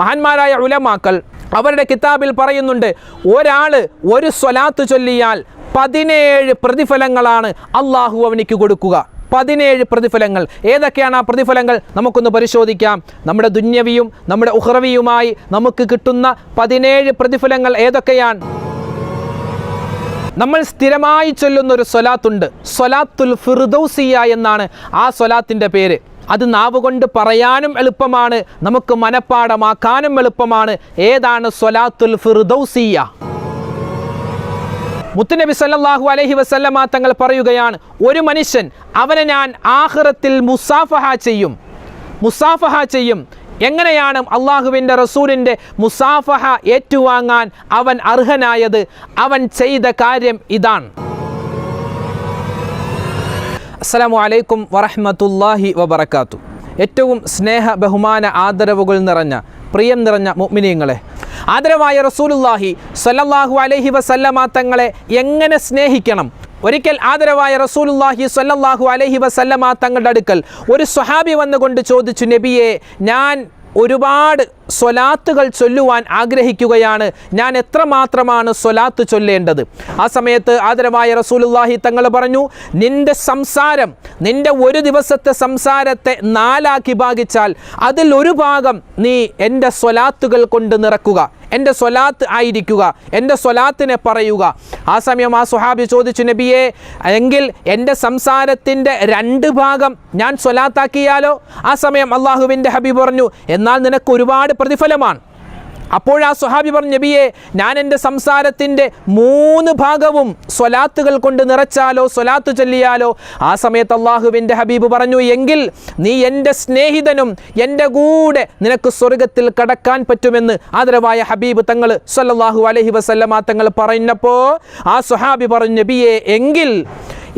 മഹാന്മാരായ ഉലമാക്കൾ അവരുടെ കിതാബിൽ പറയുന്നുണ്ട്, ഒരാൾ ഒരു സ്വലാത്ത് ചൊല്ലിയാൽ 17 പ്രതിഫലങ്ങളാണ് അള്ളാഹു അവനിക്ക് കൊടുക്കുക. 17 പ്രതിഫലങ്ങൾ. ഏതൊക്കെയാണ് ആ പ്രതിഫലങ്ങൾ? നമുക്കൊന്ന് പരിശോധിക്കാം. നമ്മുടെ ദുന്യവിയും നമ്മുടെ ഉഖ്റവിയുമായി നമുക്ക് കിട്ടുന്ന 17 പ്രതിഫലങ്ങൾ ഏതൊക്കെയാണ്? നമ്മൾ സ്ഥിരമായി ചൊല്ലുന്നൊരു സ്വലാത്തുണ്ട്, സ്വലാത്തുൽ ഫിർദൗസിയ എന്നാണ് ആ സ്വലാത്തിൻ്റെ പേര്. അത് നാവുകൊണ്ട് പറയാനും എളുപ്പമാണ്, നമുക്ക് മനപ്പാടമാക്കാനും എളുപ്പമാണ്. ഏതാണ് സ്വലാത്തുൽ ഫിർദൗസിയ? മുത്തുനബി സല്ലല്ലാഹു അലൈഹി വസല്ലമ തങ്ങൾ പറയുകയാണ്, ഒരു മനുഷ്യൻ അവനെ ഞാൻ ആഖിറത്തിൽ മുസാഫഹ ചെയ്യും. എങ്ങനെയാണ് അള്ളാഹുവിൻ്റെ റസൂലിൻ്റെ മുസാഫഹ ഏറ്റുവാങ്ങാൻ അവൻ അർഹനായത്? അവൻ ചെയ്ത കാര്യം ഇതാണ്. അസ്സലാമു അലൈക്കും വറഹ്മത്തുള്ളാഹി വബറകാതുഹു. ഏറ്റവും സ്നേഹ ബഹുമാന ആദരവുകൾ നിറഞ്ഞ പ്രിയം നിറഞ്ഞ മുഅ്മിനീങ്ങളെ, ആദരവായ റസൂലുള്ളാഹി സ്വല്ലല്ലാഹു അലൈഹി വസല്ലമ തങ്ങളെ എങ്ങനെ സ്നേഹിക്കണം? ഒരിക്കൽ ആദരവായ റസൂലുള്ളാഹി സ്വല്ലല്ലാഹു അലൈഹി വസല്ലമ തങ്ങളുടെ അടുക്കൽ ഒരു സ്വഹാബി വന്നുകൊണ്ട് ചോദിച്ചു, നബിയെ, ഞാൻ ഒരുപാട് സ്വലാത്തുകൾ ചൊല്ലുവാൻ ആഗ്രഹിക്കുകയാണ്, ഞാൻ എത്രമാത്രമാണ് സ്വലാത്ത് ചൊല്ലേണ്ടത്? ആ സമയത്ത് ആദരവായ റസൂലുള്ളാഹി തങ്ങൾ പറഞ്ഞു, നിന്റെ സംസാരം, നിന്റെ ഒരു ദിവസത്തെ സംസാരത്തെ 4 ആക്കി ഭാഗിച്ചാൽ അതിൽ ഒരു ഭാഗം നീ എൻ്റെ സ്വലാത്തുകൾ കൊണ്ട് നിറക്കുക, എൻ്റെ സ്വലാത്ത് ആയിരിക്കുക, എൻ്റെ സ്വലാത്തിനെ പറയുക. ആ സമയം ആ സ്വഹാബി ചോദിച്ചു, നബിയെ, എങ്കിൽ എൻ്റെ സംസാരത്തിൻ്റെ 2 ഭാഗം ഞാൻ സ്വലാത്താക്കിയാലോ? ആ സമയം അള്ളാഹുവിൻ്റെ ഹബീബ് പറഞ്ഞു, എന്നാൽ നിനക്ക് ഒരുപാട് പ്രതിഫലമാണ്. അപ്പോൾ ആ സ്വഹാബി പറഞ്ഞു, നബിയെ, ഞാൻ എൻ്റെ സംസാരത്തിൻ്റെ 3 ഭാഗവും സ്വലാത്തുകൾ കൊണ്ട് നിറച്ചാലോ, സ്വലാത്ത് ചൊല്ലിയാലോ? ആ സമയത്ത് അള്ളാഹുവിൻ്റെ ഹബീബ് പറഞ്ഞു, എങ്കിൽ നീ എൻ്റെ സ്നേഹിതനും എൻ്റെ കൂടെ നിനക്ക് സ്വർഗത്തിൽ കടക്കാൻ പറ്റുമെന്ന് ആദരവായ ഹബീബ് തങ്ങൾ സല്ലല്ലാഹു അലൈഹി വസല്ലമ തങ്ങൾ പറഞ്ഞപ്പോൾ ആ സ്വഹാബി പറഞ്ഞു, നബിയെ, എങ്കിൽ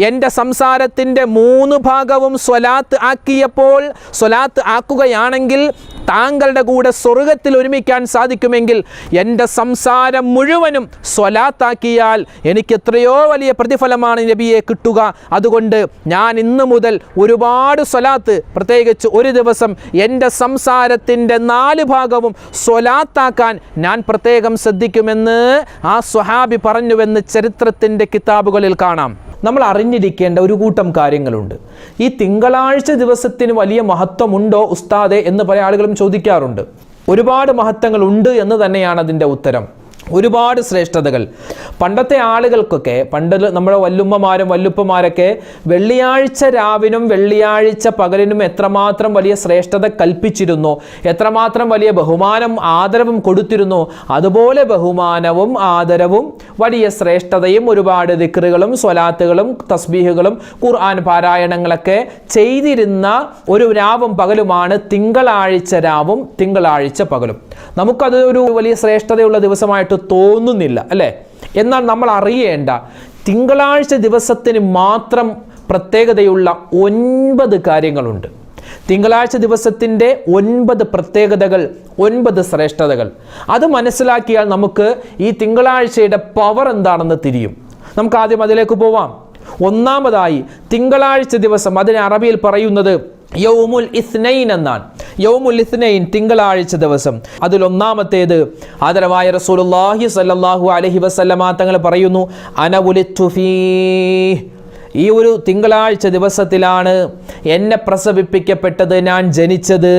എൻ്റെ സംസാരത്തിൻ്റെ 3 ഭാഗവും സ്വലാത്ത് ആക്കിയപ്പോൾ, സ്വലാത്ത് ആക്കുകയാണെങ്കിൽ താങ്കളുടെ കൂടെ സ്വർഗത്തിൽ ഒരുമിക്കാൻ സാധിക്കുമെങ്കിൽ എൻ്റെ സംസാരം മുഴുവനും സ്വലാത്താക്കിയാൽ എനിക്ക് എത്രയോ വലിയ പ്രതിഫലമാണ് നബിയെ കിട്ടുക. അതുകൊണ്ട് ഞാൻ ഇന്ന് മുതൽ ഒരുപാട് സ്വലാത്ത്, പ്രത്യേകിച്ച് ഒരു ദിവസം എൻ്റെ സംസാരത്തിൻ്റെ 4 ഭാഗവും സ്വലാത്താക്കാൻ ഞാൻ പ്രത്യേകം ശ്രദ്ധിക്കുമെന്ന് ആ സ്വഹാബി പറഞ്ഞുവെന്ന് ചരിത്രത്തിൻ്റെ കിതാബുകളിൽ കാണാം. നമ്മൾ അറിഞ്ഞിരിക്കേണ്ട ഒരു കൂട്ടം കാര്യങ്ങളുണ്ട്. ഈ തിങ്കളാഴ്ച ദിവസത്തിന് വലിയ മഹത്വമുണ്ടോ ഉസ്താദെ എന്ന് പല ആളുകളും ചോദിക്കാറുണ്ട്. ഒരുപാട് മഹത്വങ്ങൾ ഉണ്ട് എന്ന് തന്നെയാണ് അതിൻ്റെ ഉത്തരം. ഒരുപാട് ശ്രേഷ്ഠതകൾ. പണ്ടത്തെ ആളുകൾക്കൊക്കെ, പണ്ട് നമ്മുടെ വല്ലുമ്മമാരും വല്ലുപ്പമാരൊക്കെ വെള്ളിയാഴ്ച രാവിനും വെള്ളിയാഴ്ച പകലിനും എത്രമാത്രം വലിയ ശ്രേഷ്ഠത കൽപ്പിച്ചിരുന്നു, എത്രമാത്രം വലിയ ബഹുമാനം ആദരവും കൊടുത്തിരുന്നു, അതുപോലെ ബഹുമാനവും ആദരവും വലിയ ശ്രേഷ്ഠതയും ഒരുപാട് ദിക്റുകളും സ്വലാത്തുകളും തസ്ബീഹുകളും ഖുർആൻ പാരായണങ്ങളൊക്കെ ചെയ്തിരുന്ന ഒരു രാവും പകലുമാണ് തിങ്കളാഴ്ച രാവും തിങ്കളാഴ്ച പകലും. നമുക്കത് ഒരു വലിയ ശ്രേഷ്ഠതയുള്ള ദിവസമായിട്ട് തോന്നുന്നില്ല, അല്ലേ? എന്നാൽ നമ്മൾ അറിയേണ്ട, തിങ്കളാഴ്ച ദിവസത്തിന് മാത്രം പ്രത്യേകതയുള്ള 9 കാര്യങ്ങളുണ്ട്. തിങ്കളാഴ്ച ദിവസത്തിൻ്റെ 9 പ്രത്യേകതകൾ, 9 ശ്രേഷ്ഠതകൾ. അത് മനസ്സിലാക്കിയാൽ നമുക്ക് ഈ തിങ്കളാഴ്ചയുടെ പവർ എന്താണെന്ന് തിരിയും. നമുക്ക് ആദ്യം അതിലേക്ക് പോവാം. ഒന്നാമതായി, തിങ്കളാഴ്ച ദിവസം, അതിന് അറബിയിൽ പറയുന്നത് യൗമുൽ ഇസ്നൈൻ എന്നാണ്. യൗമുൽ ഇസ്നൈൻ, തിങ്കളാഴ്ച ദിവസം. അതിൽ ഒന്നാമത്തേത് ആദരവായ റസൂലുള്ളാഹി സ്വല്ലല്ലാഹു അലൈഹി വസല്ലമ തങ്ങൾ പറയുന്നു, അന ഉലിത്തു ഫീഹ്, ഈ ഒരു തിങ്കളാഴ്ച ദിവസത്തിലാണ് എന്നെ പ്രസവിപ്പിക്കപ്പെട്ടത്, ഞാൻ ജനിച്ചത്.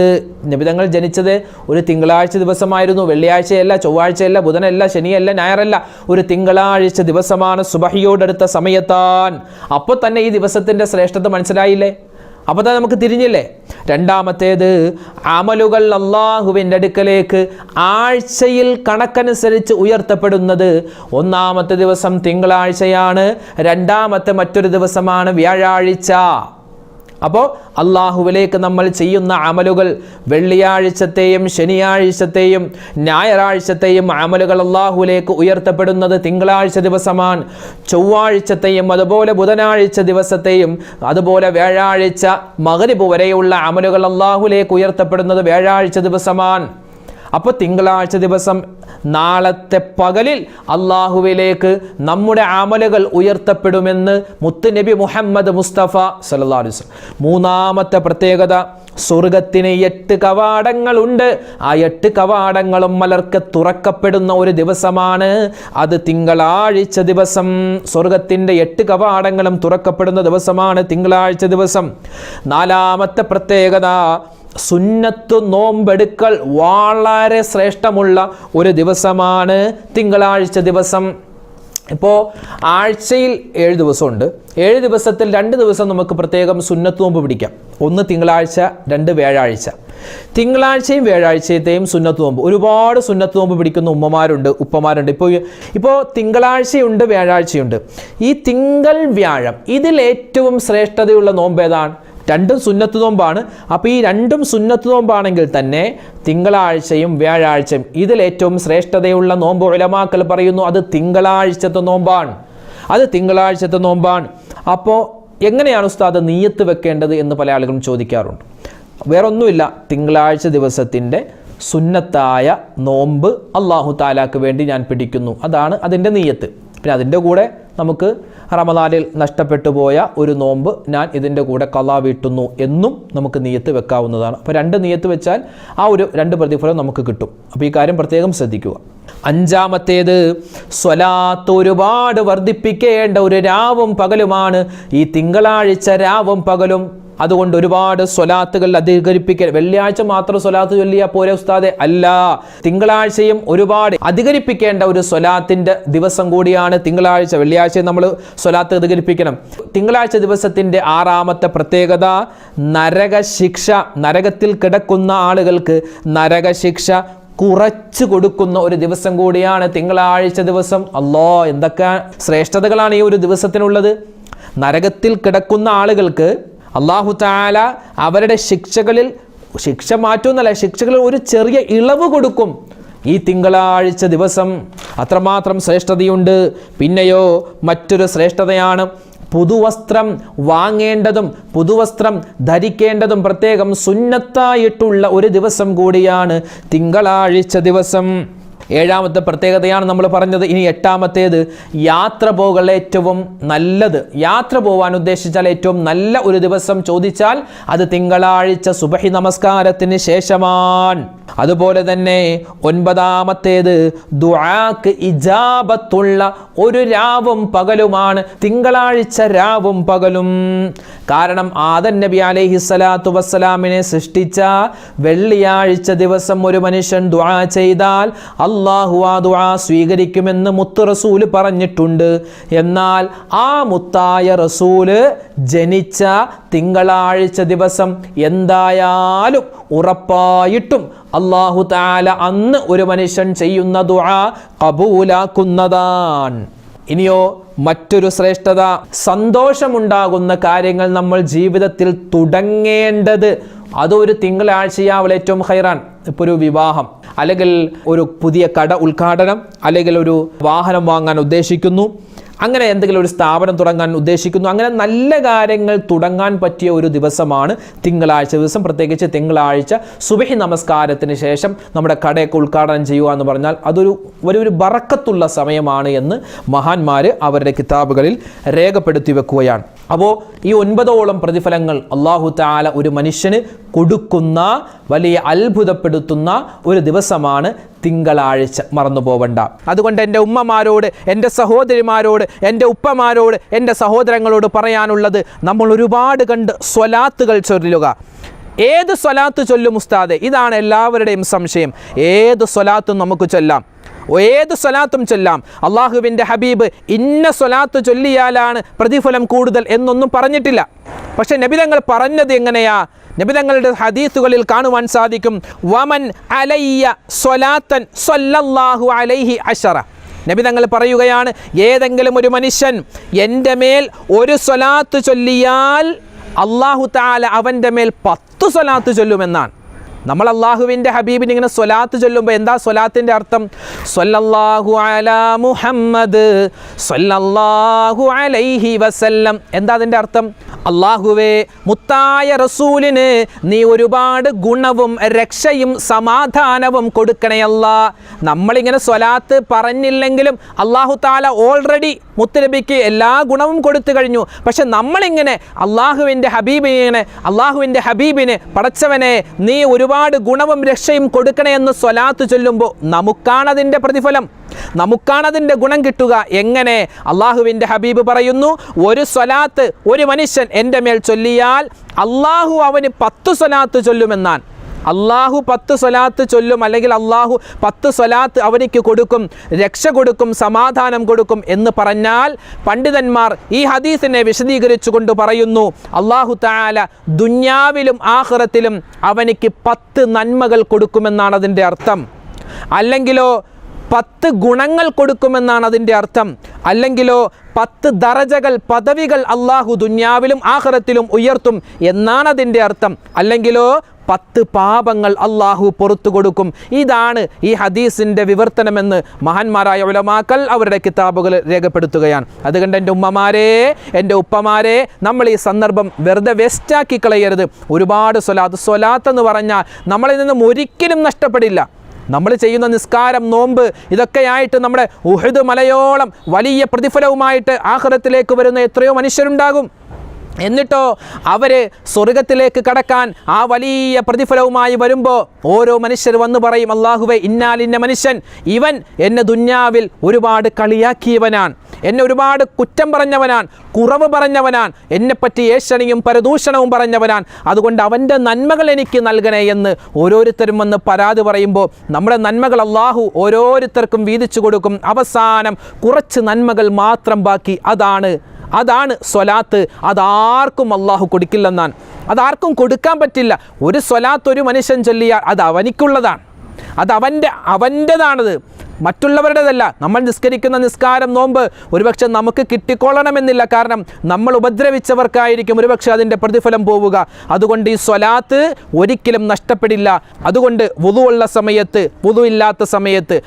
നബിതങ്ങൾ ജനിച്ചത് ഒരു തിങ്കളാഴ്ച ദിവസമായിരുന്നു. വെള്ളിയാഴ്ചയല്ല, ചൊവ്വാഴ്ചയല്ല, ബുധനല്ല, ശനിയല്ല, ഞായറല്ല, ഒരു തിങ്കളാഴ്ച ദിവസമാണ്. സുബഹിയോടടുത്ത സമയത്താൻ. അപ്പോൾ തന്നെ ഈ ദിവസത്തിൻ്റെ ശ്രേഷ്ഠത മനസ്സിലായില്ലേ? അപ്പോൾ തന്നെ നമുക്ക് തിരിഞ്ഞില്ലേ? രണ്ടാമത്തേത്, അമലുകൾ അള്ളാഹുവിൻ്റെ അടുക്കലേക്ക് ആഴ്ചയിൽ കണക്കനുസരിച്ച് ഉയർത്തപ്പെടുന്നത്. ഒന്നാമത്തെ ദിവസം തിങ്കളാഴ്ചയാണ്, രണ്ടാമത്തെ മറ്റൊരു ദിവസമാണ് വ്യാഴാഴ്ച. അപ്പോൾ അള്ളാഹുവിലേക്ക് നമ്മൾ ചെയ്യുന്ന അമലുകൾ, വെള്ളിയാഴ്ചത്തെയും ശനിയാഴ്ചത്തെയും ഞായറാഴ്ചത്തെയും അമലുകൾ അള്ളാഹുവിലേക്ക് ഉയർത്തപ്പെടുന്നത് തിങ്കളാഴ്ച ദിവസമാണ്. ചൊവ്വാഴ്ചത്തെയും അതുപോലെ ബുധനാഴ്ച ദിവസത്തെയും അതുപോലെ വ്യാഴാഴ്ച മഗ്രിബ് വരെയുള്ള അമലുകൾ അള്ളാഹുവിലേക്ക് ഉയർത്തപ്പെടുന്നത് വ്യാഴാഴ്ച ദിവസമാണ്. അപ്പോൾ തിങ്കളാഴ്ച ദിവസം നാളത്തെ പകലിൽ അള്ളാഹുവിലേക്ക് നമ്മുടെ അമലുകൾ ഉയർത്തപ്പെടുമെന്ന് മുത്തുനബി മുഹമ്മദ് മുസ്തഫ സല്ലല്ലാഹു അലൈഹി വസല്ലം. മൂന്നാമത്തെ പ്രത്യേകത, സ്വർഗത്തിന് 8 കവാടങ്ങളുണ്ട്. ആ 8 കവാടങ്ങളും മലർക്ക് തുറക്കപ്പെടുന്ന ഒരു ദിവസമാണ് അത് തിങ്കളാഴ്ച ദിവസം. സ്വർഗത്തിൻ്റെ 8 കവാടങ്ങളും തുറക്കപ്പെടുന്ന ദിവസമാണ് തിങ്കളാഴ്ച ദിവസം. നാലാമത്തെ പ്രത്യേകത, സുന്നത്ത് നോമ്പെടുക്കൽ വളരെ ശ്രേഷ്ഠമുള്ള ഒരു ദിവസമാണ് തിങ്കളാഴ്ച ദിവസം. ഇപ്പോൾ ആഴ്ചയിൽ 7 ദിവസമുണ്ട്. 7 ദിവസത്തിൽ 2 ദിവസം നമുക്ക് പ്രത്യേകം സുന്നത്ത് നോമ്പ് പിടിക്കാം. ഒന്ന് തിങ്കളാഴ്ച, 2 വ്യാഴാഴ്ച. തിങ്കളാഴ്ചയും വ്യാഴാഴ്ചത്തെയും സുന്നത്ത് നോമ്പ്, ഒരുപാട് സുന്നത്ത് നോമ്പ് പിടിക്കുന്ന ഉമ്മമാരുണ്ട്, ഉപ്പമാരുണ്ട്. ഇപ്പോൾ തിങ്കളാഴ്ചയുണ്ട്, വ്യാഴാഴ്ചയുണ്ട്. ഈ തിങ്കൾ വ്യാഴം ഇതിൽ ഏറ്റവും ശ്രേഷ്ഠതയുള്ള നോമ്പ് ഏതാണ്? 2 സുന്നത്ത് നോമ്പാണ്. അപ്പോൾ ഈ 2 സുന്നത്ത് നോമ്പാണെങ്കിൽ തന്നെ തിങ്കളാഴ്ചയും വ്യാഴാഴ്ചയും ഇതിൽ ഏറ്റവും ശ്രേഷ്ഠതയുള്ള നോമ്പ് ഉലമാക്കൾ പറയുന്നു അത് തിങ്കളാഴ്ചത്തെ നോമ്പാണ്. അത് തിങ്കളാഴ്ചത്തെ നോമ്പാണ്. അപ്പോൾ എങ്ങനെയാണ് ഉസ്താദ് നിയ്യത്ത് വെക്കേണ്ടത് എന്ന് പല ആളുകളും ചോദിക്കാറുണ്ട്. വേറൊന്നുമില്ല, തിങ്കളാഴ്ച ദിവസത്തിൻ്റെ സുന്നത്തായ നോമ്പ് അല്ലാഹു തആലാക്ക് വേണ്ടി ഞാൻ പിടിക്കുന്നു, അതാണ് അതിൻ്റെ നിയ്യത്ത്. പിന്നെ അതിൻ്റെ കൂടെ നമുക്ക് റമദാനിൽ നഷ്ടപ്പെട്ടു പോയ ഒരു നോമ്പ് ഞാൻ ഇതിൻ്റെ കൂടെ ഖളാ വീട്ടുന്നു എന്നും നമുക്ക് നിയ്യത്ത് വെക്കാവുന്നതാണ്. അപ്പോൾ 2 നിയ്യത്ത് വെച്ചാൽ ആ ഒരു 2 പ്രതിഫലം നമുക്ക് കിട്ടും. അപ്പോൾ ഈ കാര്യം പ്രത്യേകം ശ്രദ്ധിക്കുക. അഞ്ചാമത്തേത്, സ്വലാത്ത് ഒരുപാട് വർദ്ധിപ്പിക്കേണ്ട ഒരു രാവും പകലുമാണ് ഈ തിങ്കളാഴ്ച രാവും പകലും. അതുകൊണ്ട് ഒരുപാട് സ്വലാത്തുകൾ അധികരിപ്പിക്കാൻ. വെള്ളിയാഴ്ച മാത്രം സ്വലാത്ത് ചൊല്ലിയാൽ പോരെ ഉസ്താദെ? അല്ല, തിങ്കളാഴ്ചയും ഒരുപാട് അധികരിപ്പിക്കേണ്ട ഒരു സ്വലാത്തിൻ്റെ ദിവസം കൂടിയാണ് തിങ്കളാഴ്ച. വെള്ളിയാഴ്ച നമ്മൾ സ്വലാത്ത് അധികരിപ്പിക്കണം. തിങ്കളാഴ്ച ദിവസത്തിൻ്റെ 6ാമത്തെ പ്രത്യേകത, നരകശിക്ഷ, നരകത്തിൽ കിടക്കുന്ന ആളുകൾക്ക് നരകശിക്ഷ കുറച്ച് കൊടുക്കുന്ന ഒരു ദിവസം കൂടിയാണ് തിങ്കളാഴ്ച ദിവസം. അല്ലാ, എന്തൊക്കെ ശ്രേഷ്ഠതകളാണ് ഈ ഒരു ദിവസത്തിനുള്ളത്. നരകത്തിൽ കിടക്കുന്ന ആളുകൾക്ക് അല്ലാഹു തആല അവരുടെ ശിക്ഷ മാറ്റുന്നല്ല, ശിക്ഷകളിൽ ഒരു ചെറിയ ഇളവ് കൊടുക്കും ഈ തിങ്കളാഴ്ച ദിവസം. അത്രമാത്രം ശ്രേഷ്ഠതയുണ്ട്. പിന്നെയോ മറ്റൊരു ശ്രേഷ്ഠതയാണ് പുതുവസ്ത്രം വാങ്ങേണ്ടതും പുതുവസ്ത്രം ധരിക്കേണ്ടതും പ്രത്യേകം സുന്നത്തായിട്ടുള്ള ഒരു ദിവസം കൂടിയാണ് തിങ്കളാഴ്ച ദിവസം. 7ാമത്തെ പ്രത്യേകതയാണ് നമ്മൾ പറഞ്ഞത്. ഇനി 8ാമത്തേത്, യാത്ര പോകൽ ഏറ്റവും നല്ലത്. യാത്ര പോകാൻ ഉദ്ദേശിച്ചാൽ ഏറ്റവും നല്ല ഒരു ദിവസം ചോദിച്ചാൽ അത് തിങ്കളാഴ്ച സുബഹി നമസ്കാരത്തിന് ശേഷമാണ്. അതുപോലെ തന്നെ 9ാമത്തേത്, ദുആക്ക് ഇജാബത്തുള്ള ഒരു രാവും പകലുമാണ് തിങ്കളാഴ്ച രാവും പകലും. കാരണം ആദം നബി അലൈഹിസ്സലാത്തു വസ്സലാമിനെ സൃഷ്ടിച്ച വെള്ളിയാഴ്ച ദിവസം ഒരു മനുഷ്യൻ ദുആ ചെയ്താൽ അല്ലാഹു ആ ദുആ സ്വീകരിക്കുമെന്ന് മുത്ത് റസൂല് പറഞ്ഞിട്ടുണ്ട്. എന്നാൽ ആ മുത്തായ റസൂല് ജനിച്ച തിങ്കളാഴ്ച ദിവസം എന്തായാലും ഉറപ്പായിട്ടും അല്ലാഹു തആല അന്ന് ഒരു മനുഷ്യൻ ചെയ്യുന്ന ദുആ ഖബൂലാക്കുന്നതാണ്. ഇനിയോ മറ്റൊരു ശ്രേഷ്ഠത, സന്തോഷമുണ്ടാകുന്ന കാര്യങ്ങൾ നമ്മൾ ജീവിതത്തിൽ തുടങ്ങേണ്ടത് അതൊരു തിങ്കളാഴ്ചയാവൽ ഏറ്റവും ഖൈറാൻ. ഇപ്പോൾ ഒരു വിവാഹം, അല്ലെങ്കിൽ ഒരു പുതിയ കട ഉദ്ഘാടനം, അല്ലെങ്കിൽ ഒരു വാഹനം വാങ്ങാൻ ഉദ്ദേശിക്കുന്നു, അങ്ങനെ എന്തെങ്കിലും ഒരു സ്ഥാപനം തുടങ്ങാൻ ഉദ്ദേശിക്കുന്നു, അങ്ങനെ നല്ല കാര്യങ്ങൾ തുടങ്ങാൻ പറ്റിയ ഒരു ദിവസമാണ് തിങ്കളാഴ്ച ദിവസം. പ്രത്യേകിച്ച് തിങ്കളാഴ്ച സുബഹി നമസ്കാരത്തിന് ശേഷം നമ്മുടെ കടയൊക്കെ ഉദ്ഘാടനം ചെയ്യുക എന്ന് പറഞ്ഞാൽ അതൊരു വലിയൊരു ബറക്കത്തുള്ള സമയമാണ് എന്ന് മഹാന്മാർ അവരുടെ കിതാബുകളിൽ രേഖപ്പെടുത്തി വെക്കുകയാണ്. അപ്പോൾ ഈ 9ഓളം പ്രതിഫലങ്ങൾ അല്ലാഹു തആല ഒരു മനുഷ്യന് കൊടുക്കുന്ന വലിയ അത്ഭുതപ്പെടുത്തുന്ന ഒരു ദിവസമാണ് തിങ്കളാഴ്ച, മറന്നു പോവണ്ട. അതുകൊണ്ട് എൻ്റെ ഉമ്മമാരോട്, എൻ്റെ സഹോദരിമാരോട്, എൻ്റെ ഉപ്പമാരോട്, എൻ്റെ സഹോദരങ്ങളോട് പറയാനുള്ളത്, നമ്മൾ ഒരുപാട് കണ്ട് സ്വലാത്തുകൾ ചൊല്ലുക. ഏത് സ്വലാത്ത് ചൊല്ലും ഉസ്താദെ? ഇതാണ് എല്ലാവരുടെയും സംശയം. ഏത് സ്വലാത്തും നമുക്ക് ചൊല്ലാം, ഏത് സ്വലാത്തും ചൊല്ലാം. അള്ളാഹുവിൻ്റെ ഹബീബ് ഇന്ന സ്വലാത്ത് ചൊല്ലിയാലാണ് പ്രതിഫലം കൂടുതൽ എന്നൊന്നും പറഞ്ഞിട്ടില്ല. പക്ഷെ നബിതങ്ങൾ പറഞ്ഞത് എങ്ങനെയാ? നബിതങ്ങളുടെ ഹദീസുകളിൽ കാണുവാൻ സാധിക്കും, വമൻ അലയ്യ സ്വലാത്തൻ സ്വല്ലല്ലാഹു അലൈഹി അശറ. നബിതങ്ങൾ പറയുകയാണ്, ഏതെങ്കിലും ഒരു മനുഷ്യൻ എൻ്റെ മേൽ ഒരു സ്വലാത്ത് ചൊല്ലിയാൽ അല്ലാഹു തആല അവൻ്റെ മേൽ 10 സ്വലാത്ത് ചൊല്ലുമെന്നാണ്. നമ്മൾ അള്ളാഹുവിൻ്റെ ഹബീബിന് ഇങ്ങനെ സ്വലാത്ത് ചൊല്ലുമ്പോൾ എന്താ സ്വലാത്തിൻ്റെ അർത്ഥം? സ്വല്ലല്ലാഹു അലാ മുഹമ്മദ് സ്വല്ലല്ലാഹു അലൈഹി വസല്ലം. എന്താ അതിൻ്റെ അർത്ഥം? അള്ളാഹുവേ, മുത്തായ റസൂലിന് നീ ഒരുപാട് ഗുണവും രക്ഷയും സമാധാനവും കൊടുക്കണേ അല്ലാ. നമ്മളിങ്ങനെ സ്വലാത്ത് പറഞ്ഞില്ലെങ്കിലും അള്ളാഹു താല ഓൾറെഡി മുത്തുനബിക്ക് എല്ലാ ഗുണവും കൊടുത്തു കഴിഞ്ഞു. പക്ഷെ നമ്മളിങ്ങനെ അള്ളാഹുവിൻ്റെ ഹബീബിന് പടച്ചവനെ നീ ഒരുപാട് ഗുണവും രക്ഷയും കൊടുക്കണേ എന്ന് സ്വലാത്ത് ചൊല്ലുമ്പോൾ നമുക്കാണതിൻ്റെ പ്രതിഫലം, നമുക്കാണതിൻ്റെ ഗുണം കിട്ടുക. എങ്ങനെ? അള്ളാഹുവിൻ്റെ ഹബീബ് പറയുന്നു, ഒരു സ്വലാത്ത് ഒരു മനുഷ്യൻ എൻ്റെ മേൽ ചൊല്ലിയാൽ അള്ളാഹു അവന് 10 സ്വലാത്ത് ചൊല്ലുമെന്നാണ്. അള്ളാഹു 10 സ്വലാത്ത് ചൊല്ലും, അല്ലെങ്കിൽ അള്ളാഹു 10 സ്വലാത്ത് അവനിക്ക് കൊടുക്കും, രക്ഷ കൊടുക്കും, സമാധാനം കൊടുക്കും എന്ന് പറഞ്ഞാൽ പണ്ഡിതന്മാർ ഈ ഹദീസിനെ വിശദീകരിച്ചുകൊണ്ട് പറയുന്നു, അള്ളാഹു തആല ദുന്യാവിലും ആഖിറത്തിലും അവനിക്ക് 10 നന്മകൾ കൊടുക്കുമെന്നാണ് അതിൻ്റെ അർത്ഥം. അല്ലെങ്കിലോ 10 ഗുണങ്ങൾ കൊടുക്കുമെന്നാണ് അതിൻ്റെ അർത്ഥം. അല്ലെങ്കിലോ 10 ദറജകൾ, പദവികൾ അള്ളാഹു ദുന്യാവിലും ആഖിറത്തിലും ഉയർത്തും എന്നാണ് അതിൻ്റെ അർത്ഥം. അല്ലെങ്കിലോ 10 പാപങ്ങൾ അള്ളാഹു പുറത്തു കൊടുക്കും. ഇതാണ് ഈ ഹദീസിൻ്റെ വിവർത്തനമെന്ന് മഹാന്മാരായ ഉലമാക്കൾ അവരുടെ കിതാബുകൾ രേഖപ്പെടുത്തുകയാണ്. അതുകൊണ്ട് എൻ്റെ ഉമ്മമാരെ, എൻ്റെ ഉപ്പമാരെ, നമ്മൾ ഈ സന്ദർഭം വെറുതെ വേസ്റ്റാക്കി കളയരുത്. ഒരുപാട് സ്വലാത്ത് എന്ന് പറഞ്ഞാൽ നമ്മളിൽ നിന്നും ഒരിക്കലും നഷ്ടപ്പെടില്ല. നമ്മൾ ചെയ്യുന്ന നിസ്കാരം, നോമ്പ്, ഇതൊക്കെയായിട്ട് നമ്മുടെ ഉഹദ് മലയോളം വലിയ പ്രതിഫലവുമായിട്ട് ആഖിറത്തിലേക്ക് വരുന്ന എത്രയോ മനുഷ്യരുണ്ടാകും. എന്നിട്ടോ അവർ സ്വർഗത്തിലേക്ക് കടക്കാൻ ആ വലിയ പ്രതിഫലവുമായി വരുമ്പോൾ ഓരോ മനുഷ്യർ വന്ന് പറയും, അള്ളാഹുവേ, ഇന്നാലിന്ന മനുഷ്യൻ, ഇവൻ എന്നെ ദുന്യാവിൽ ഒരുപാട് കളിയാക്കിയവനാണ്, എന്നെ ഒരുപാട് കുറ്റം പറഞ്ഞവനാണ്, കുറവ് പറഞ്ഞവനാണ്, എന്നെപ്പറ്റി ഏഷണിയും പരദൂഷണവും പറഞ്ഞവനാണ്, അതുകൊണ്ട് അവൻ്റെ നന്മകൾ എനിക്ക് നൽകണേ എന്ന് ഓരോരുത്തരും വന്ന് പരാതി പറയുമ്പോൾ നമ്മുടെ നന്മകൾ അള്ളാഹു ഓരോരുത്തർക്കും വീതിച്ചു കൊടുക്കും. അവസാനം കുറച്ച് നന്മകൾ മാത്രം ബാക്കി. അതാണ് സ്വലാത്ത്. അതാർക്കും അള്ളാഹു കൊടുക്കില്ലെന്നാണ്. അതാർക്കും കൊടുക്കാൻ പറ്റില്ല. ഒരു സ്വലാത്ത് ഒരു മനുഷ്യൻ ചൊല്ലിയാൽ അത് അവനിക്കുള്ളതാണ്, അത് അവൻ്റെതാണത്, മറ്റുള്ളവരുടേതല്ല. നമ്മൾ നിസ്കരിക്കുന്ന നിസ്കാരം, നോമ്പ് ഒരുപക്ഷെ നമുക്ക് കിട്ടിക്കൊള്ളണമെന്നില്ല. കാരണം നമ്മൾ ഉപദ്രവിച്ചവർക്കായിരിക്കും ഒരുപക്ഷെ അതിൻ്റെ പ്രതിഫലം പോവുക. അതുകൊണ്ട് ഈ സ്വലാത്ത് ഒരിക്കലും നഷ്ടപ്പെടില്ല. അതുകൊണ്ട് വുളു ഉള്ള സമയത്ത്, വുളു ഇല്ലാത്ത സമയത്ത്,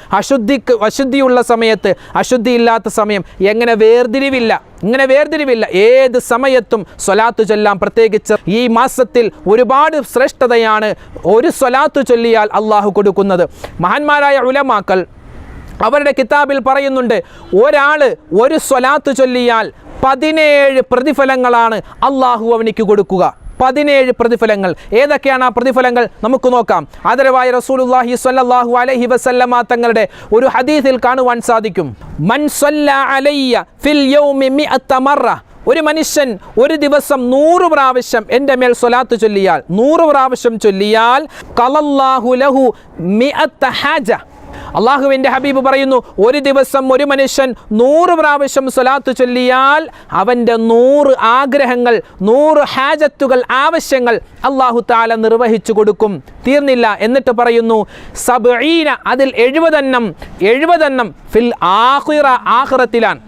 അശുദ്ധിയുള്ള സമയത്ത്, അശുദ്ധിയില്ലാത്ത സമയം, ഇങ്ങനെ വേർതിരിവില്ല. ഏത് സമയത്തും സ്വലാത്ത് ചൊല്ലാം. പ്രത്യേകിച്ച് ഈ മാസത്തിൽ ഒരുപാട് ശ്രേഷ്ഠതയാണ് ഒരു സ്വലാത്ത് ചൊല്ലിയാൽ അള്ളാഹു കൊടുക്കുന്നത്. മഹാന്മാരായ ഉലമാക്കൾ അവരുടെ കിതാബിൽ പറയുന്നുണ്ട്, ഒരാൾ ഒരു സ്വലാത്ത് ചൊല്ലിയാൽ 17 പ്രതിഫലങ്ങളാണ് അള്ളാഹു അവനിക്ക് കൊടുക്കുക. 17 പ്രതിഫലങ്ങൾ. ഏതൊക്കെയാണ് ആ പ്രതിഫലങ്ങൾ? നമുക്ക് നോക്കാം. ആദരവായ റസൂലുള്ളാഹി സ്വല്ലല്ലാഹു അലൈഹി വസല്ലമ തങ്ങളുടെ ഒരു ഹദീസിൽ കാണുവാൻ സാധിക്കും, മൻ സ്വല്ല അലയ്യ ഫിൽ യൗമി 100 മറ, ഒരു മനുഷ്യൻ ഒരു ദിവസം 100 പ്രാവശ്യം എൻ്റെ മേൽ സ്വലാത്ത് ചൊല്ലിയാൽ, 100 പ്രാവശ്യം ചൊല്ലിയാൽ, ഖലല്ലാഹു ലഹു 100 ഹാജ. അള്ളാഹുവിൻ്റെ ഹബീബ് പറയുന്നു, ഒരു ദിവസം ഒരു മനുഷ്യൻ 100 പ്രാവശ്യം സ്വലാത്ത് ചൊല്ലിയാൽ അവൻ്റെ 100 ആഗ്രഹങ്ങൾ, 100 ഹാജത്തുകൾ, ആവശ്യങ്ങൾ അള്ളാഹു തആല നിർവഹിച്ചു കൊടുക്കും. തീർന്നില്ല. എന്നിട്ട് പറയുന്നു, 70, അതിൽ 70 ഫിൽ ആഖിറ, ആഖിറത്തിലാണ്.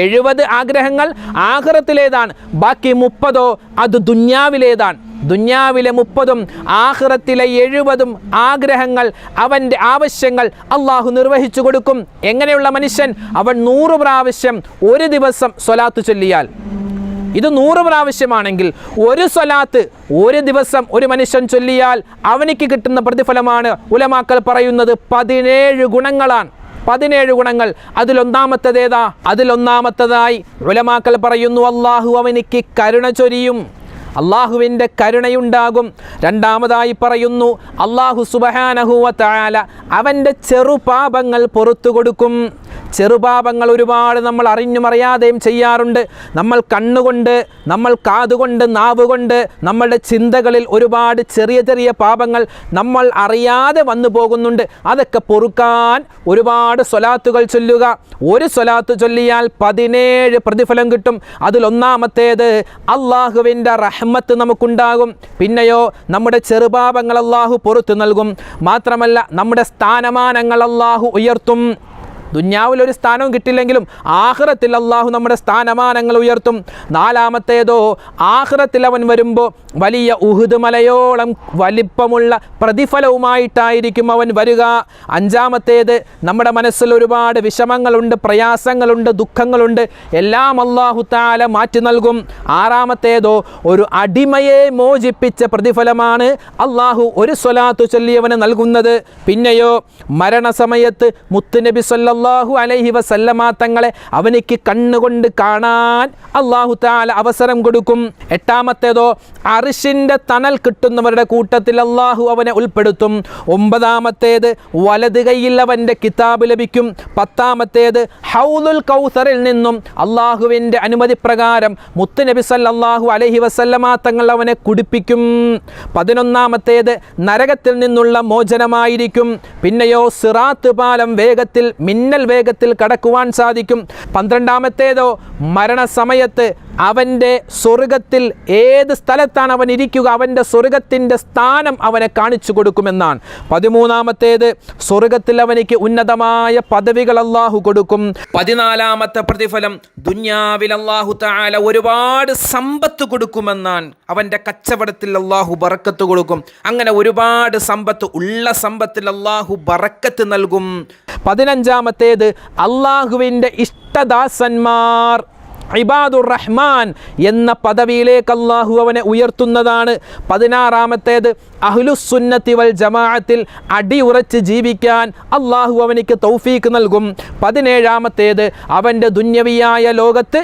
70 ആഗ്രഹങ്ങൾ ആഖിറത്തിലേതാണ്. ബാക്കി 30 അത് ദുന്യാവിലേതാണ്. ദുന്യാവിലെ 30 ആഖിറത്തിലെ 70 ആഗ്രഹങ്ങൾ, അവൻ്റെ ആവശ്യങ്ങൾ അള്ളാഹു നിർവഹിച്ചു കൊടുക്കും. എങ്ങനെയുള്ള മനുഷ്യൻ? അവൻ 100 പ്രാവശ്യം ഒരു ദിവസം സ്വലാത്ത് ചൊല്ലിയാൽ, ഇത് 100 പ്രാവശ്യമാണെങ്കിൽ ഒരു സ്വലാത്ത് ഒരു ദിവസം ഒരു മനുഷ്യൻ ചൊല്ലിയാൽ അവനിക്ക് കിട്ടുന്ന പ്രതിഫലമാണ് ഉലമാക്കൾ പറയുന്നത് 17 ഗുണങ്ങളാണ്. 17 ഗുണങ്ങൾ. അതിലൊന്നാമത്തേതായി ഉലമാക്കൾ പറയുന്നു, അള്ളാഹു അവനിക്ക് കരുണ ചൊരിയും, അള്ളാഹുവിൻ്റെ കരുണയുണ്ടാകും. രണ്ടാമതായി പറയുന്നു, അള്ളാഹു സുബ്ഹാനഹു വ തആല അവൻ്റെ ചെറുപാപങ്ങൾ പുറത്തു കൊടുക്കും. ചെറുപാപങ്ങൾ ഒരുപാട് നമ്മൾ അറിഞ്ഞും അറിയാതെയും ചെയ്യാറുണ്ട്. നമ്മൾ കണ്ണുകൊണ്ട്, നമ്മൾ കാതുകൊണ്ട്, നാവുകൊണ്ട്, നമ്മളുടെ ചിന്തകളിൽ ഒരുപാട് ചെറിയ ചെറിയ പാപങ്ങൾ നമ്മൾ അറിയാതെ വന്നു പോകുന്നുണ്ട്. അതൊക്കെ പൊറുക്കാൻ ഒരുപാട് സ്വലാത്തുകൾ ചൊല്ലുക. ഒരു സ്വലാത്ത് ചൊല്ലിയാൽ 17 പ്രതിഫലം കിട്ടും. അതിലൊന്നാമത്തേത് അള്ളാഹുവിൻ്റെ റഹ്മത്ത് നമുക്കുണ്ടാകും. പിന്നെയോ നമ്മുടെ ചെറുപാപങ്ങൾ അള്ളാഹു പുറത്തു നൽകും. മാത്രമല്ല നമ്മുടെ സ്ഥാനമാനങ്ങൾ അള്ളാഹു ഉയർത്തും. ദുന്യാവിലൊരു സ്ഥാനവും കിട്ടില്ലെങ്കിലും ആഖിറത്തിൽ അള്ളാഹു നമ്മുടെ സ്ഥാനമാനങ്ങൾ ഉയർത്തും. നാലാമത്തേതോ ആഖിറത്തിൽ അവൻ വരുമ്പോൾ വലിയ ഉഹുദ് മലയോളം വലിപ്പമുള്ള പ്രതിഫലവുമായിട്ടായിരിക്കും അവൻ വരിക. അഞ്ചാമത്തേത് നമ്മുടെ മനസ്സിൽ ഒരുപാട് വിഷമങ്ങളുണ്ട്, പ്രയാസങ്ങളുണ്ട്, ദുഃഖങ്ങളുണ്ട്, എല്ലാം അള്ളാഹു തആല മാറ്റി നൽകും. ആറാമത്തേതോ ഒരു അടിമയെ മോചിപ്പിച്ച പ്രതിഫലമാണ് അള്ളാഹു ഒരു സ്വലാത്ത് ചൊല്ലിയവന് നൽകുന്നത്. പിന്നെയോ മരണസമയത്ത് മുത്തുനബി സല്ലല്ലാഹു അലൈഹി വസല്ലമ തങ്ങളെ അവനിക്ക് കണ്ണുകൊണ്ട് കാണാൻ അള്ളാഹു തആല അവസരം കൊടുക്കും. എട്ടാമത്തേതോ അർശിൻ്റെ തണൽ കിട്ടുന്നവരുടെ കൂട്ടത്തിൽ അള്ളാഹു അവനെ ഉൾപ്പെടുത്തും. ഒമ്പതാമത്തേത് വലത് കൈയിൽ അവൻ്റെ കിതാബ് ലഭിക്കും. പത്താമത്തേത് ഹൗലുൽ കൗസറിൽ നിന്നും അള്ളാഹുവിൻ്റെ അനുമതി പ്രകാരം മുത്തുനബി സല്ലല്ലാഹു അലൈഹി വസല്ലമ തങ്ങൾ അവനെ കുടിപ്പിക്കും. 11ാമത്തേത് നരകത്തിൽ നിന്നുള്ള മോചനമായിരിക്കും. പിന്നെയോ സിറാത്ത് പാലം വേഗത്തിൽ, മിന്നൽ വേഗത്തിൽ കടക്കുവാൻ സാധിക്കും. 12ാമത്തേതോ മരണസമയത്ത് അവൻ്റെ സ്വർഗത്തിൽ ഏത് സ്ഥലത്താണ് അവൻ ഇരിക്കുക, അവൻ്റെ സ്വർഗത്തിൻ്റെ സ്ഥാനം അവനെ കാണിച്ചു കൊടുക്കുമെന്നാണ്. 13ാമത്തേത് സ്വർഗത്തിൽ അവനിക്ക് ഉന്നതമായ പദവികൾ അള്ളാഹു കൊടുക്കും. 14ാമത്തെ പ്രതിഫലം ദുന്യാവിൽ അള്ളാഹു തആല ഒരുപാട് സമ്പത്ത് കൊടുക്കുമെന്നാണ്. അവൻ്റെ കച്ചവടത്തിൽ അള്ളാഹു ബറക്കത്ത് കൊടുക്കും. അങ്ങനെ ഒരുപാട് സമ്പത്ത്, ഉള്ള സമ്പത്തിൽ അള്ളാഹു ബറക്കത്ത് നൽകും. 15ാമത്തേത് അള്ളാഹുവിൻ്റെ ഇഷ്ടദാസന്മാർ, ഇബാദുർ റഹ്മാൻ എന്ന പദവിയിലേക്ക് അള്ളാഹു അവനെ ഉയർത്തുന്നതാണ്. 16ാമത്തേത് അഹ്ലുസുന്നത്തി വൽ ജമാഅത്തിൽ അടിയുറച്ച് ജീവിക്കാൻ അള്ളാഹു അവനിക്ക് തൗഫീക്ക് നൽകും. 17ാമത്തേത് അവൻ്റെ ദുന്യവിയായ ലോകത്ത്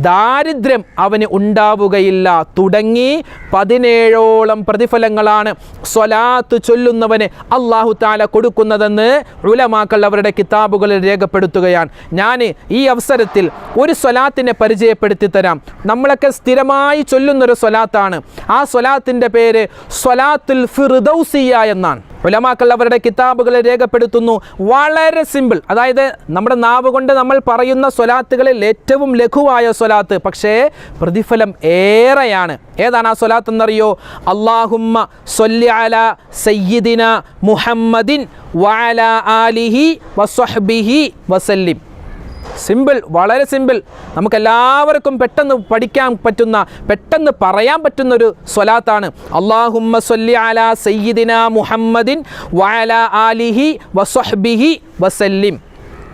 ദാരിദ്ര്യം അവന് ഉണ്ടാവുകയില്ല. തുടങ്ങി 17ഓളം പ്രതിഫലങ്ങളാണ് സ്വലാത്ത് ചൊല്ലുന്നവന് അള്ളാഹു തആല കൊടുക്കുന്നതെന്ന് ഉലമാക്കൾ അവരുടെ കിതാബുകളിൽ രേഖപ്പെടുത്തുകയാണ്. ഞാൻ ഈ അവസരത്തിൽ ഒരു സ്വലാത്തിനെ പരിചയപ്പെടുത്തി തരാം. നമ്മളൊക്കെ സ്ഥിരമായി ചൊല്ലുന്നൊരു സ്വലാത്താണ്. ആ സ്വലാത്തിൻ്റെ പേര് സ്വലാത്തുൽ ഫിർദൗസിയ എന്നാണ്. ഉലമാക്കൾ അവരുടെ കിതാബുകളിൽ രേഖപ്പെടുത്തുന്നു. വളരെ സിമ്പിൾ, അതായത് നമ്മുടെ നാവ് കൊണ്ട് നമ്മൾ പറയുന്ന സ്വലാത്തുകളിൽ ഏറ്റവും ലഘുവായ സ്വലാത്ത്, പക്ഷേ പ്രതിഫലം ഏറെയാണ്. ഏതാണ് ആ സ്വലാത്ത് എന്നറിയോ? അല്ലാഹുമ്മ സ്വല്ലി അലാ സയ്യിദിന മുഹമ്മദിൻ വഅലാ ആലിഹി വസ്വഹ്ബിഹി വസല്ലിം. സിമ്പിൾ, വളരെ സിമ്പിൾ. നമുക്കെല്ലാവർക്കും പെട്ടെന്ന് പഠിക്കാൻ പറ്റുന്ന, പെട്ടെന്ന് പറയാൻ പറ്റുന്നൊരു സ്വലാത്താണ്. അല്ലാഹുമ്മ സ്വല്ലി അലാ സയ്യിദിന മുഹമ്മദിൻ വഅലാ ആലിഹി വസ്വഹ്ബിഹി വസല്ലിം.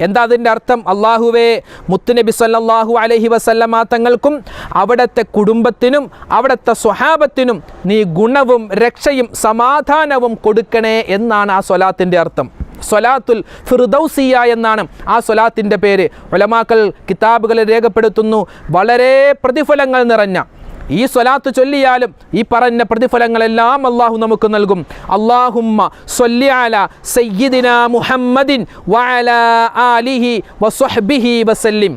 എന്താ അതിൻ്റെ അർത്ഥം? അള്ളാഹുവേ, മുത്തുനബി സല്ലല്ലാഹു അലൈഹി വസല്ലമ തങ്ങൾക്കും അവിടുത്തെ കുടുംബത്തിനും അവിടുത്തെ സ്വഹാബത്തിനും നീ ഗുണവും രക്ഷയും സമാധാനവും കൊടുക്കണേ എന്നാണ് ആ സ്വലാത്തിൻ്റെ അർത്ഥം. സ്വലാത്തുൽ ഫിർദൗസിയ എന്നാണ് ആ സ്വലാത്തിൻ്റെ പേര്. ഉലമാക്കൾ കിതാബുകളിൽ രേഖപ്പെടുത്തുന്നു. വളരെ പ്രതിഫലങ്ങൾ നിറഞ്ഞ ഈ സ്വലാത്ത് ചൊല്ലിയാലും ഈ പറഞ്ഞ പ്രതിഫലങ്ങളെല്ലാം അള്ളാഹു നമുക്ക് നൽകും. അല്ലാഹുമ്മ സ്വല്ലി അലാ സയ്യിദിന മുഹമ്മദിൻ വഅലാ ആലിഹി വസ്വഹ്ബിഹി വസല്ലിം.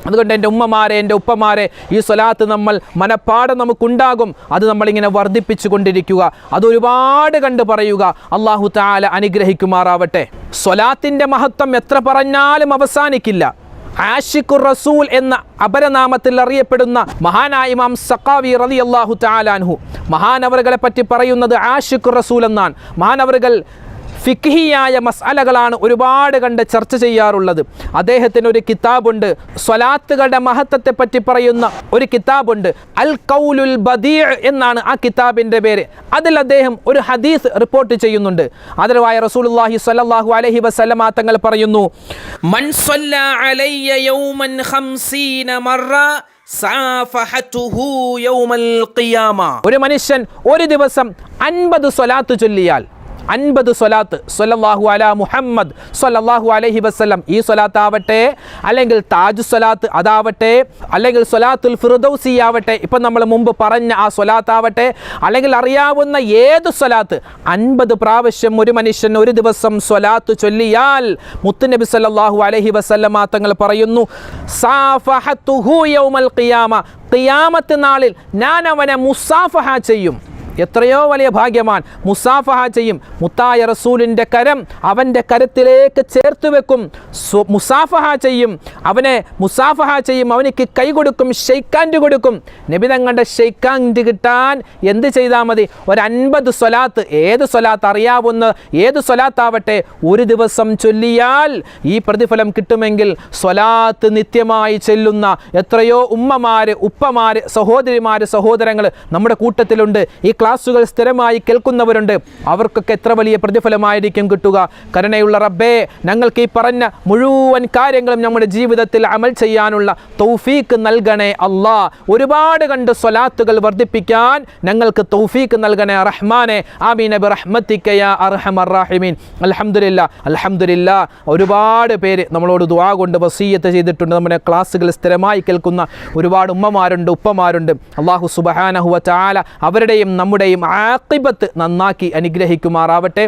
അതുകൊണ്ട് എൻ്റെ ഉമ്മമാരെ, എൻ്റെ ഉപ്പമാരെ, ഈ സ്വലാത്ത് നമ്മൾ മനപ്പാഠം നമുക്കുണ്ടാകും. അത് നമ്മളിങ്ങനെ വർദ്ധിപ്പിച്ചു കൊണ്ടിരിക്കുക, അതൊരുപാട് കണ്ട് പറയുക. അള്ളാഹു തആല അനുഗ്രഹിക്കുമാറാവട്ടെ. സ്വലാത്തിൻ്റെ മഹത്വം എത്ര പറഞ്ഞാലും അവസാനിക്കില്ല. ആഷിഖുർ റസൂൽ എന്ന അപരനാമത്തിൽ അറിയപ്പെടുന്ന മഹാനായ ഇമാം സഖാവി റളിയല്ലാഹു തആല അൻഹു, മഹാനവറുകളെ പറ്റി പറയുന്നത് ആഷിഖുർ റസൂൽ എന്നാണ്. മഹാനവറുകൾ ഫിഖ്ഹിയായ മസ്അലകളാണ് ഒരുപാട് കണ്ട് ചർച്ച ചെയ്യാറുള്ളത്. അദ്ദേഹത്തിന് ഒരു കിതാബുണ്ട്, സ്വലാത്തുകളുടെ മഹത്വത്തെ പറ്റി പറയുന്ന ഒരു കിതാബുണ്ട്. അൽ ഖൗലുൽ ബദീഅ് എന്നാണ് ആ കിതാബിൻ്റെ പേര്. അതിൽ അദ്ദേഹം ഒരു ഹദീസ് റിപ്പോർട്ട് ചെയ്യുന്നുണ്ട്. ആദരവായ റസൂലുള്ളാഹി സ്വല്ലല്ലാഹു അലൈഹി വസല്ലമ തങ്ങൾ പറയുന്നു, മൻ സ്വല്ല അലയ്യ യൗമൻ 50 മറ സാഫഹതുഹു യൗമൽ ഖിയാമ. ഒരു മനുഷ്യൻ ഒരു ദിവസം 50 സ്വലാത്ത് ചൊല്ലിയാൽ, 50 സ്വലാത്ത് സ്വല്ലല്ലാഹു അലാ മുഹമ്മദ് സ്വല്ലല്ലാഹു അലൈഹി വസല്ലം, ഈ സ്വലാത്ത് ആവട്ടെ, അല്ലെങ്കിൽ താജു സ്വലാത്ത് അതാവട്ടെ, അല്ലെങ്കിൽ സ്വലാത്തുൽ ഫിർദൗസി ആവട്ടെ, ഇപ്പം നമ്മൾ മുമ്പ് പറഞ്ഞ ആ സ്വലാത്ത് ആവട്ടെ, അല്ലെങ്കിൽ അറിയാവുന്ന ഏത് സ്വലാത്ത് 50 പ്രാവശ്യം ഒരു മനുഷ്യൻ ഒരു ദിവസം സ്വലാത്ത് ചൊല്ലിയാൽ മുത്തുനബി സ്വല്ലല്ലാഹു അലൈഹി വസല്ലമ തങ്ങൾ പറയുന്നു, സാഫഹതുഹു യൗമൽ ഖിയാമ, ഖിയാമത്ത് നാളിൽ ഞാൻ അവനെ മുസാഫഹ ചെയ്യും. എത്രയോ വലിയ ഭാഗ്യവാൻ മുസാഫഹ ചെയ്യും. മുത്തായ റസൂലിൻ്റെ കരം അവൻ്റെ കരത്തിലേക്ക് ചേർത്ത് വെക്കും, മുസാഫഹ ചെയ്യും, അവനിക്ക് കൈ കൊടുക്കും, ഷെയ്ക്കാൻഡ് കൊടുക്കും. നബി തങ്ങളുടെ ഷെയ്ക്കാൻഡ് കിട്ടാൻ എന്ത് ചെയ്താൽ മതി? ഒരു 50 സ്വലാത്ത്, ഏത് സ്വലാത്ത് അറിയാവുന്ന ഏത് സ്വലാത്താവട്ടെ, ഒരു ദിവസം ചൊല്ലിയാൽ ഈ പ്രതിഫലം കിട്ടുമെങ്കിൽ സ്വലാത്ത് നിത്യമായി ചെല്ലുന്ന എത്രയോ ഉമ്മമാര്, ഉപ്പമാര്, സഹോദരിമാര്, സഹോദരങ്ങൾ നമ്മുടെ കൂട്ടത്തിലുണ്ട്. ഈ ക്ലാസ്സുകൾ സ്ഥിരമായി കേൾക്കുന്നവരുണ്ട്. അവർക്കൊക്കെ എത്ര വലിയ പ്രതിഫലമായിരിക്കും കിട്ടുക. കരുണയുള്ള റബ്ബേ, ഞങ്ങൾക്ക് ഈ പറഞ്ഞ മുഴുവൻ കാര്യങ്ങളും നമ്മുടെ ജീവിതത്തിൽ അമൽ ചെയ്യാനുള്ള തൗഫീക്ക് നൽകണേ അല്ലാ. ഒരുപാട് കണ്ട് സ്വലാത്തുകൾ വർദ്ധിപ്പിക്കാൻ ഞങ്ങൾക്ക് തൗഫീക്ക് നൽകണേ റഹ്മാനെ. ആമീൻ ബിറഹ്മതിക യാ അർഹമർ റഹീമീൻ. അൽഹംദുലില്ലാ ഒരുപാട് പേര് നമ്മളോട് ദുആ കൊണ്ട് വസീയത്ത് ചെയ്തിട്ടുണ്ട്. നമ്മുടെ ക്ലാസ്സുകൾ സ്ഥിരമായി കേൾക്കുന്ന ഒരുപാട് ഉമ്മമാരുണ്ട്, ഉപ്പമാരുണ്ട്. അല്ലാഹു സുബ്ഹാനഹു വ തആല അവരുടെയും നമ്മുടെയും ആഖിബത്ത് നന്നാക്കി അനുഗ്രഹിക്കുമാറാവട്ടെ.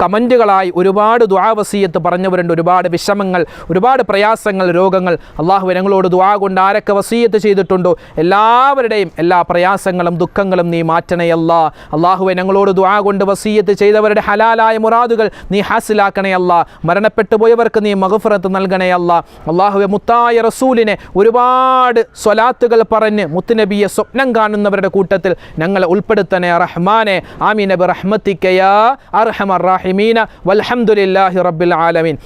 കമൻറ്റുകളായി ഒരുപാട് ദുആ വസീയത്ത് പറഞ്ഞവരുണ്ട്. ഒരുപാട് വിഷമങ്ങൾ, ഒരുപാട് പ്രയാസങ്ങൾ, രോഗങ്ങൾ. അല്ലാഹു ഞങ്ങളോട് ദുആ കൊണ്ട് ആരൊക്കെ വസീയത്ത് ചെയ്തിട്ടുണ്ടോ എല്ലാവരുടെയും എല്ലാ പ്രയാസങ്ങളും ദുഃഖങ്ങളും നീ മാറ്റണയല്ലാ. അല്ലാഹുവേ, ഞങ്ങളോട് ദുആ കൊണ്ട് വസീയത്ത് ചെയ്തവരുടെ ഹലാലായ മുറാദുകൾ നീ ഹാസിലാക്കണയല്ലാ. മരണപ്പെട്ടു പോയവർക്ക് നീ മഗ്ഫിറത്ത് നൽകണയല്ലാ. അല്ലാഹുവേ, മുത്തായ റസൂലിനെ ഒരുപാട് സ്വലാത്തുകൾ പറഞ്ഞ് മുത്തുനബിയെ സ്വപ്നം കാണുന്നവരുടെ കൂട്ടത്തിൽ ഞങ്ങളെ ഉൾപ്പെടുത്തണേ റഹ്മാനെ. ആമീൻ ബിറഹ്മതിക യാ അർഹമർ റഹീമീൻ. വൽഹംദുലില്ലാഹി റബ്ബിൽ ആലമീൻ.